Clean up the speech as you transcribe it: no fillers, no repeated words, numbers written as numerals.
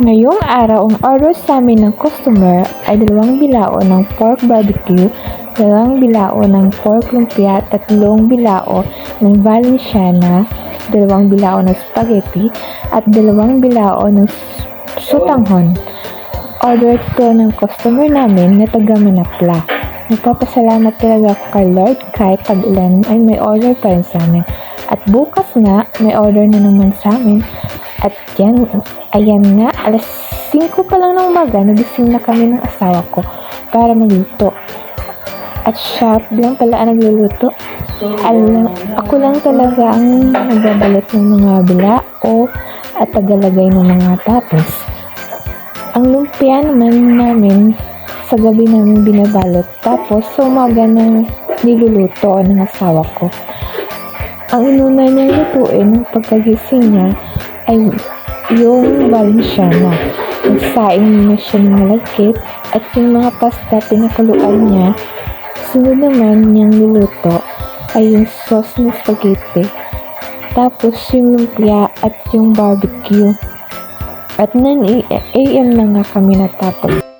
Ngayong araw, ang order sa amin ng customer ay 2 bilao ng pork barbecue, 2 bilao ng pork lumpia, 3 bilao ng Valenciana, 2 bilao ng spaghetti, at 2 bilao ng sutanghon. Order ito ng customer namin na taga Manapla. Nagpapasalamat talaga ako kay Lord kahit tag-ulan ay may order pa rin sa amin. At bukas nga, may order na naman sa amin. At ayan nga, alas 5 pa lang ng umaga, nagising na kami ng asawa ko para magluto. At siya lang pala ang nagluluto. Ako lang talaga ang nagbabalot ng mga bilao at tagalagay ng mga toppings. Ang lumpia naman namin sa gabi namin binabalot, tapos sa umaga na niluluto ng asawa ko. Ang inuna niyang lutuin ng pagkagising niya ay yung Valenciana. Nagsaing na siya ng malagkit at yung mga pasta pinakuluan niya. Sunod naman niyang niluto ay yung sauce ng spaghetti. Tapos yung lumpia at yung barbecue. At 9 AM na nga kami natapos.